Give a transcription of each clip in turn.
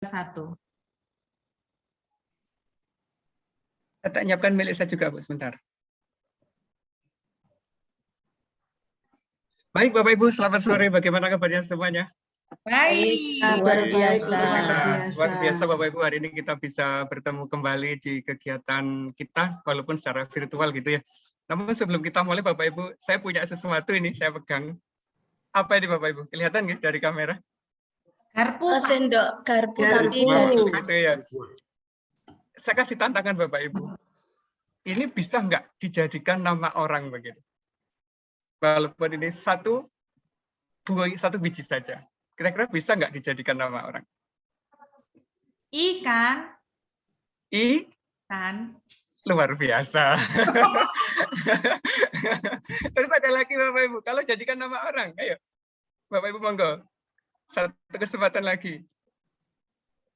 1. Saya tak nyiapkan milik saya juga, Bu, sebentar. Baik, Bapak Ibu, selamat sore. Bagaimana kabarnya semuanya? Baik. Luar biasa. Luar biasa, Bapak Ibu. Hari ini kita bisa bertemu kembali di kegiatan kita, walaupun secara virtual gitu ya. Namun sebelum kita mulai, Bapak Ibu, saya punya sesuatu ini, saya pegang. Apa ini, Bapak Ibu? Kelihatan nggak dari kamera? Garpu. Sendok garpu. Gitu ya. Saya kasih tantangan Bapak Ibu. Ini bisa nggak dijadikan nama orang begitu? Walaupun ini satu biji saja. Kira-kira bisa nggak dijadikan nama orang? Ikan. Ikan. Luar biasa. Terus ada lagi Bapak Ibu. Kalau jadikan nama orang, ayo. Bapak Ibu monggo. Satu kesempatan lagi.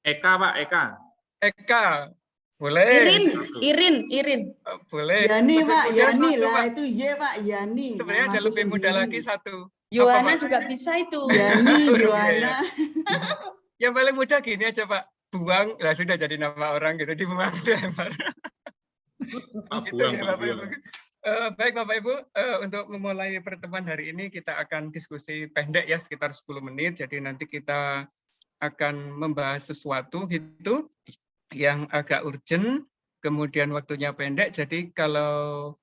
Eka, Pak, Eka. Eka. Boleh. Irin. Boleh. Yani, Pak, Yani satu, lah. Pak. Itu Y, Pak, Yani. Sebenarnya ada lebih muda lagi satu. Yohana juga bisa itu. Yani, Ya. Yohana. Yang paling mudah gini aja, Pak. Buang, lah sudah jadi nama orang gitu, dibuang, dilempar. Gitu ya, Bapak Ibu. Baik Bapak Ibu, untuk memulai pertemuan hari ini kita akan diskusi pendek ya, sekitar 10 menit. Jadi nanti kita akan membahas sesuatu gitu yang agak urgent, kemudian waktunya pendek. Jadi kalau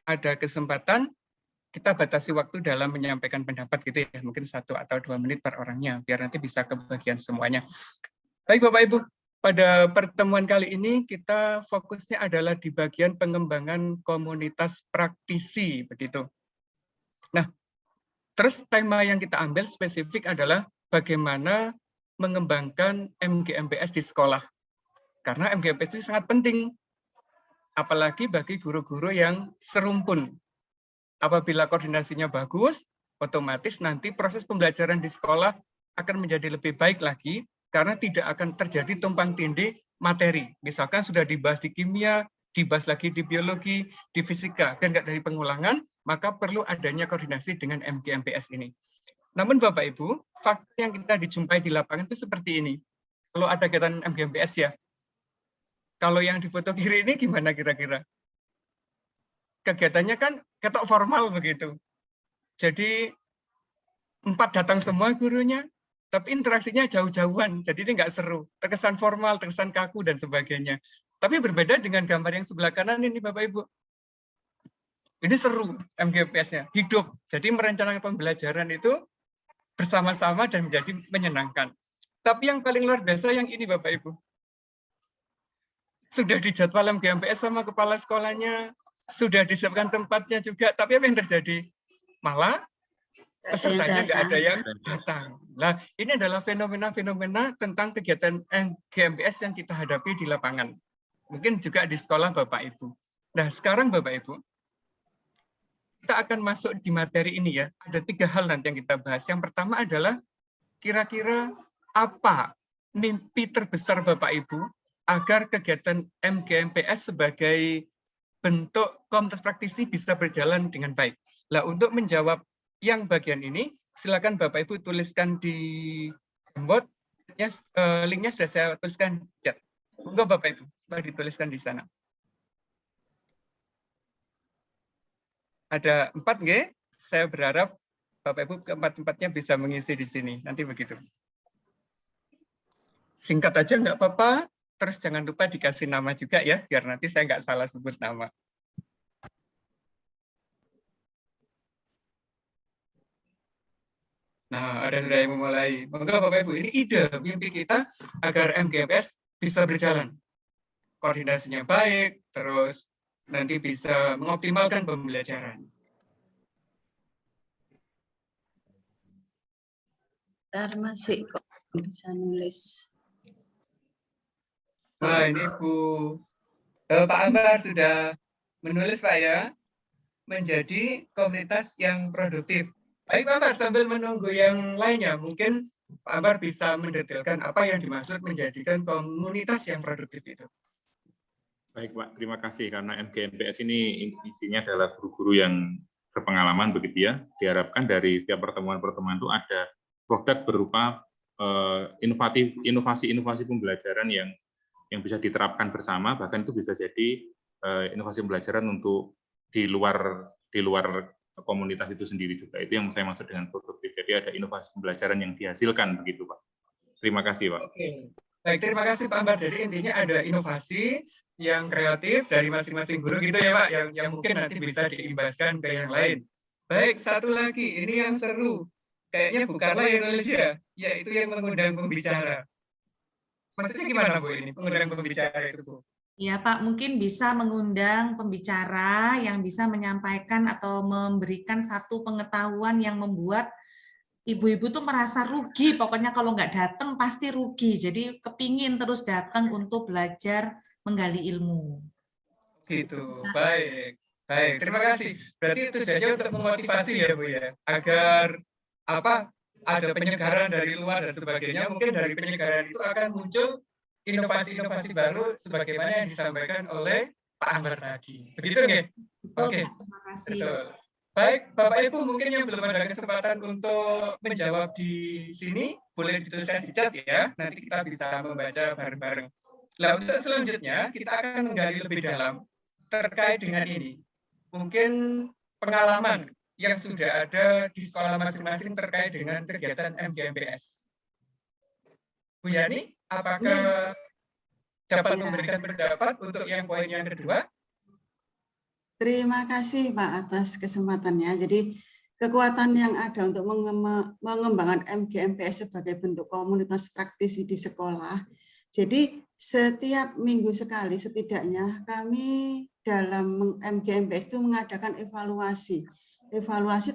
ada kesempatan, kita batasi waktu dalam menyampaikan pendapat gitu ya, mungkin 1 atau 2 menit per orangnya, biar nanti bisa kebagian semuanya. Baik Bapak Ibu, pada pertemuan kali ini kita fokusnya adalah di bagian pengembangan komunitas praktisi begitu. Nah, terus tema yang kita ambil spesifik adalah bagaimana mengembangkan MGMPS di sekolah. Karena MGMPS itu sangat penting, apalagi bagi guru-guru yang serumpun. Apabila koordinasinya bagus, otomatis nanti proses pembelajaran di sekolah akan menjadi lebih baik lagi, karena tidak akan terjadi tumpang tindih materi. Misalkan sudah dibahas di kimia, dibahas lagi di biologi, di fisika, dan nggak dari pengulangan, maka perlu adanya koordinasi dengan MGMPS ini. Namun Bapak Ibu, fakta yang kita dijumpai di lapangan itu seperti ini. Kalau ada kegiatan MGMPS ya, kalau yang di foto kiri ini gimana kira-kira? Kegiatannya kan ketok formal begitu. Jadi 4 datang semua gurunya, tapi interaksinya jauh-jauhan, jadi ini nggak seru. Terkesan formal, terkesan kaku, dan sebagainya. Tapi berbeda dengan gambar yang sebelah kanan ini, Bapak Ibu. Ini seru MGMPS-nya, hidup. Jadi merencanakan pembelajaran itu bersama-sama dan menjadi menyenangkan. Tapi yang paling luar biasa yang ini, Bapak Ibu. Sudah dijadwal MGMPS sama kepala sekolahnya, sudah disiapkan tempatnya juga, tapi apa yang terjadi? Malah pesertanya nggak ada yang datang. Nah, ini adalah fenomena-fenomena tentang kegiatan MGMPS yang kita hadapi di lapangan. Mungkin juga di sekolah Bapak Ibu. Nah, sekarang Bapak Ibu, kita akan masuk di materi ini ya. Ada 3 hal nanti yang kita bahas. Yang pertama adalah kira-kira apa mimpi terbesar Bapak Ibu agar kegiatan MGMPS sebagai bentuk komunitas praktisi bisa berjalan dengan baik. Nah, untuk menjawab yang bagian ini, silakan Bapak Ibu tuliskan di bot, linknya sudah saya tuliskan. Ya. Monggo Bapak Ibu, dituliskan di sana. Ada 4 G, saya berharap Bapak Ibu keempat-empatnya bisa mengisi di sini. Nanti begitu. Singkat aja nggak apa-apa, terus jangan lupa dikasih nama juga ya, biar nanti saya nggak salah sebut nama. Nah, ada sudah yang memulai. Monggo Bapak Ibu, ini ide, mimpi kita agar MGMPS bisa berjalan. Koordinasinya baik, terus nanti bisa mengoptimalkan pembelajaran. Ntar masih kok bisa nulis. Nah, ini Pak Ambar sudah menulis Pak ya, menjadi komunitas yang produktif. Baik Pak Ambar, sambil menunggu yang lainnya, mungkin Pak Ambar bisa mendetailkan apa yang dimaksud menjadikan komunitas yang produktif itu. Baik Pak, terima kasih karena MGMPS ini isinya adalah guru-guru yang berpengalaman begitu ya. Diharapkan dari setiap pertemuan-pertemuan itu ada produk berupa inovasi pembelajaran yang bisa diterapkan bersama, bahkan itu bisa jadi inovasi pembelajaran untuk di luar komunitas itu sendiri juga. Itu yang saya maksud dengan produktif. Jadi ada inovasi pembelajaran yang dihasilkan begitu, Pak. Terima kasih, Pak. Oke. Baik, terima kasih Pak Ambar. Jadi intinya ada inovasi yang kreatif dari masing-masing guru gitu ya Pak, yang mungkin nanti bisa diimbaskan ke yang lain. Baik, satu lagi, ini yang seru. Kayaknya bukanlah yang nulis ya, yaitu yang mengundang pembicara. Maksudnya gimana Bu ini, mengundang pembicara itu Bu? Ya Pak, mungkin bisa mengundang pembicara yang bisa menyampaikan atau memberikan satu pengetahuan yang membuat ibu-ibu tuh merasa rugi, pokoknya kalau nggak datang pasti rugi. Jadi kepingin terus datang untuk belajar menggali ilmu. Gitu, baik. Baik, terima kasih. Berarti tujuannya untuk memotivasi ya Bu ya, agar ada penyegaran dari luar dan sebagainya. Mungkin dari penyegaran itu akan muncul inovasi-inovasi baru sebagaimana yang disampaikan oleh Pak Ambar tadi. Begitu nggih? Oke. Terima kasih. Betul. Baik, Bapak Ibu mungkin yang belum ada kesempatan untuk menjawab di sini, boleh dituliskan di chat ya, nanti kita bisa membaca bareng-bareng. Nah, untuk selanjutnya kita akan menggali lebih dalam terkait dengan ini. Mungkin pengalaman yang sudah ada di sekolah masing-masing terkait dengan kegiatan MGMPS. Bu Yani, apakah dapat memberikan pendapat untuk yang poin yang kedua? Terima kasih Pak atas kesempatannya. Jadi kekuatan yang ada untuk mengembangkan MGMPS sebagai bentuk komunitas praktisi di sekolah. Jadi setiap minggu sekali setidaknya kami dalam MGMPS itu mengadakan evaluasi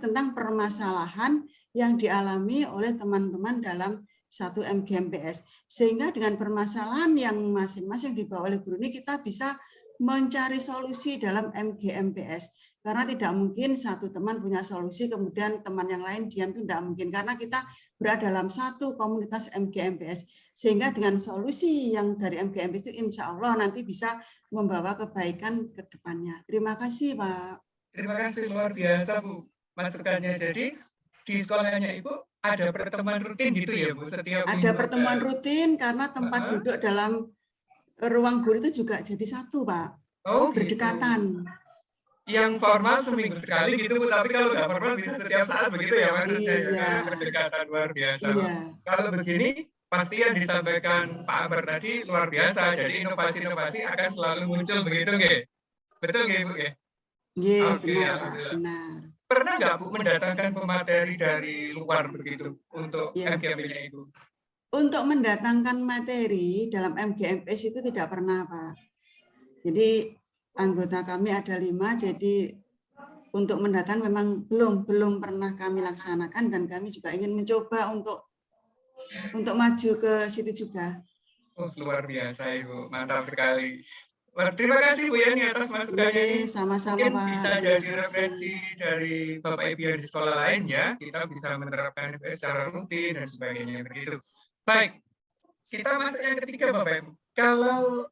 tentang permasalahan yang dialami oleh teman-teman dalam satu MGMPS. Sehingga dengan permasalahan yang masing-masing dibawa oleh guru ini kita bisa mencari solusi dalam MGMPS. Karena tidak mungkin satu teman punya solusi, kemudian teman yang lain diam, itu tidak mungkin. Karena kita berada dalam satu komunitas MGMPS. Sehingga dengan solusi yang dari MGMPS itu insya Allah nanti bisa membawa kebaikan ke depannya. Terima kasih Pak. Terima kasih, luar biasa Bu masukannya. Jadi di sekolahnya Ibu ada pertemuan rutin gitu ya Bu? Setiap ada minggu pertemuan rutin karena tempat duduk dalam ruang guru itu juga jadi satu Pak. Oh, berdekatan. Gitu. Yang formal seminggu sekali gitu Bu, tapi kalau nggak formal bisa setiap saat begitu ya Mas? Iya. Berdekatan luar biasa. Iya. Kalau begini pasti yang disampaikan Pak Ambar tadi luar biasa. Jadi inovasi-inovasi akan selalu muncul begitu nggih? Betul nggih Bu? Iya, Oke, benar, alhamdulillah. benar. Pernah nggak Bu mendatangkan pemateri dari luar begitu untuk Iya. MGMP-nya Ibu? Untuk mendatangkan materi dalam MGMPS itu tidak pernah Pak. Jadi anggota kami ada 5, jadi untuk mendatang memang belum pernah kami laksanakan dan kami juga ingin mencoba untuk maju ke situ juga. Oh, luar biasa Ibu, mantap sekali. Terima kasih Bu Yani atas masukannya ini. Sama-sama Mungkin Pak. bisa jadi referensi dari Bapak Ibu yang di sekolah lain ya. Kita bisa menerapkan secara rutin dan sebagainya begitu. Baik, kita masuk yang ketiga Bapak Ibu. Kalau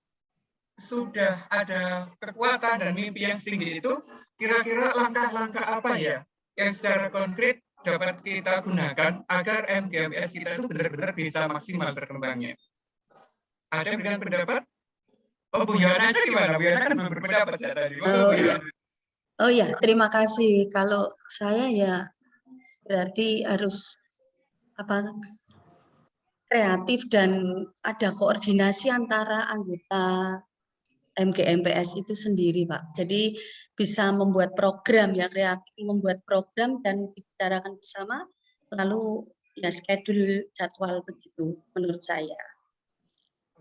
sudah ada kekuatan dan mimpi yang tinggi itu, kira-kira langkah-langkah apa ya yang secara konkret dapat kita gunakan agar MGMS kita itu benar-benar bisa maksimal berkembangnya? Ada yang berikan pendapat? Oh, Bu Yana aja gimana? Bu Yana kan belum berpendapat ya tadi. Oh ya, terima kasih. Kalau saya ya berarti harus kreatif dan ada koordinasi antara anggota MGMPS itu sendiri, Pak. Jadi bisa membuat program ya, kreatif membuat program dan dibicarakan bersama, lalu ya schedule jadwal begitu menurut saya.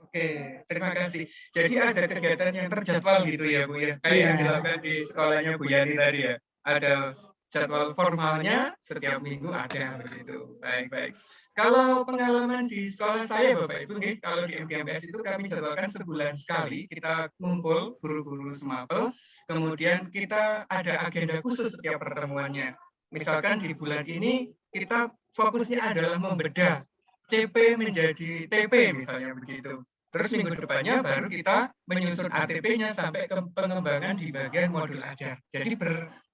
Oke, terima kasih. Jadi ada kegiatan yang terjadwal gitu ya Bu ya, kayak yang dilakukan di sekolahnya Bu Yani tadi ya. Ada jadwal formalnya setiap minggu ada begitu. Baik. Kalau pengalaman di sekolah saya Bapak Ibu nih, kalau di MGMPS itu kami jadwalkan sebulan sekali kita kumpul guru-guru semapel, kemudian kita ada agenda khusus setiap pertemuannya. Misalkan di bulan ini kita fokusnya adalah membedah CP menjadi TP misalnya begitu. Terus minggu depannya baru kita menyusun ATP-nya sampai ke pengembangan di bagian modul ajar. Jadi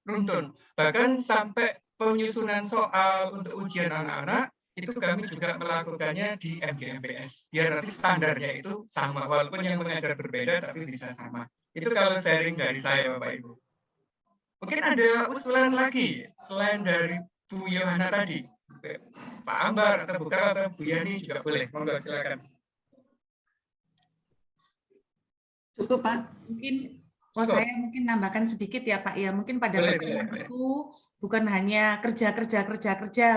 beruntun. Bahkan sampai penyusunan soal untuk ujian anak-anak itu kami juga melakukannya di MGMPS. Biar nanti standarnya itu sama, walaupun yang mengajar berbeda tapi bisa sama. Itu kalau sharing dari saya, Bapak Ibu. Mungkin ada usulan lagi selain dari Bu Yohana tadi, Pak Ambar atau Bu Kal atau Bu Yani juga boleh. Monggo silakan. Cukup, Pak. Mungkin Cukup. saya mungkin nambahkan sedikit ya Pak ya. Mungkin pada Boleh, pertemuan boleh. itu bukan hanya kerja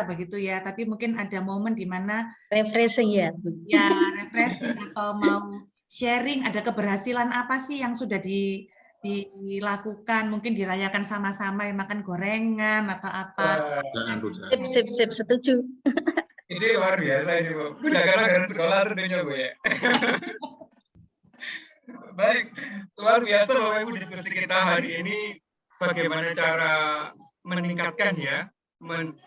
begitu ya, tapi mungkin ada momen di mana Refreshing ya, Bu. ya refreshing atau mau sharing ada keberhasilan apa sih yang sudah dilakukan, mungkin dirayakan sama-sama, ya, makan gorengan atau apa. Jangan rusak. Sip, setuju. Ini luar biasa ini, Bu. Udah karena sekolah tentunya, Bu ya. Baik, luar biasa Bapak Ibu diskusi kita hari ini bagaimana cara meningkatkan ya,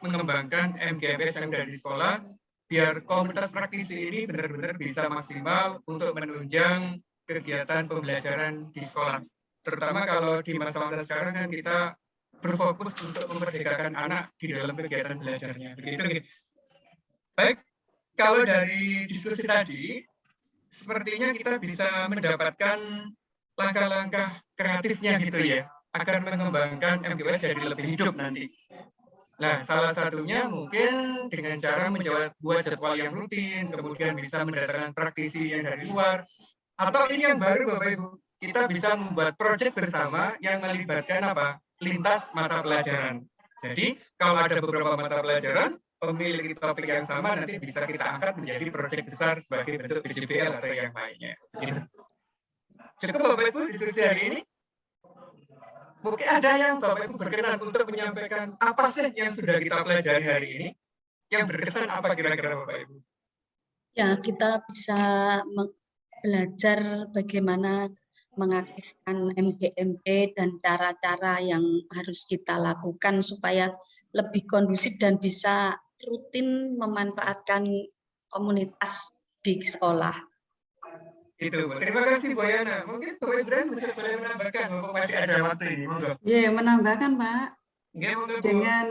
mengembangkan MGMPS yang ada di sekolah biar komunitas praktisi ini benar-benar bisa maksimal untuk menunjang kegiatan pembelajaran di sekolah. Terutama kalau di masa-masa sekarang kan kita berfokus untuk memerdekakan anak di dalam kegiatan belajarnya. Begitu. Baik, kalau dari diskusi tadi, sepertinya kita bisa mendapatkan langkah-langkah kreatifnya gitu ya, agar mengembangkan MGMPS jadi lebih hidup nanti. Nah, salah satunya mungkin dengan cara buat jadwal yang rutin, kemudian bisa mendatangkan praktisi yang dari luar, atau ini yang baru Bapak Ibu, kita bisa membuat proyek bersama yang melibatkan apa? Lintas mata pelajaran. Jadi, kalau ada beberapa mata pelajaran, memiliki topik yang sama nanti bisa kita angkat menjadi proyek besar sebagai bentuk PJBL atau yang lainnya. Gitu. Cukup Bapak Ibu diskusi hari ini. Mungkin ada yang Bapak Ibu berkenan untuk menyampaikan apa sih yang sudah kita pelajari hari ini? Yang berkesan apa kira-kira Bapak Ibu? Ya, kita bisa belajar bagaimana mengaktifkan MGMP dan cara-cara yang harus kita lakukan supaya lebih kondusif dan bisa rutin memanfaatkan komunitas di sekolah. Itu, Bu. Terima kasih Bu Yana. Mungkin Bapak Ibrahim bisa boleh menambahkan, mumpung masih ada waktu ini. Monggo. Ya, menambahkan Pak, Monggo, Bu. dengan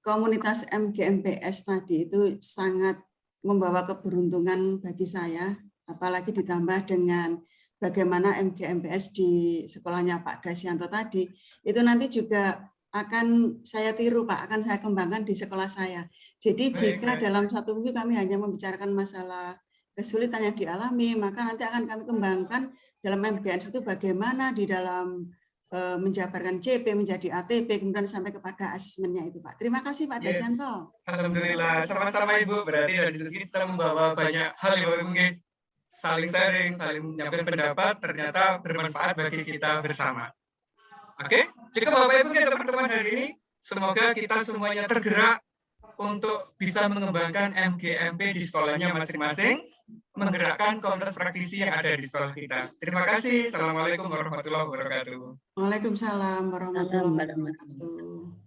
komunitas MGMPS tadi itu sangat membawa keberuntungan bagi saya, apalagi ditambah dengan bagaimana MGMPS di sekolahnya Pak Dasyanto tadi, itu nanti juga akan saya tiru Pak, akan saya kembangkan di sekolah saya. Jadi jika dalam satu minggu kami hanya membicarakan masalah kesulitan yang dialami, maka nanti akan kami kembangkan dalam MGMPS itu bagaimana di dalam menjabarkan CP menjadi ATP, kemudian sampai kepada asesmennya itu Pak. Terima kasih Pak Dasyanto. Alhamdulillah, sama-sama Ibu. Berarti dari situ kita membawa banyak hal yang mungkin saling sharing, saling menyampaikan pendapat, ternyata bermanfaat bagi kita bersama. Oke, cukup Bapak Ibu kita pertemuan hari ini. Semoga kita semuanya tergerak untuk bisa mengembangkan MGMP di sekolahnya masing-masing, menggerakkan komunitas praktisi yang ada di sekolah kita. Terima kasih. Assalamualaikum warahmatullahi wabarakatuh. Waalaikumsalam warahmatullahi Assalamualaikum warahmatullahi wabarakatuh.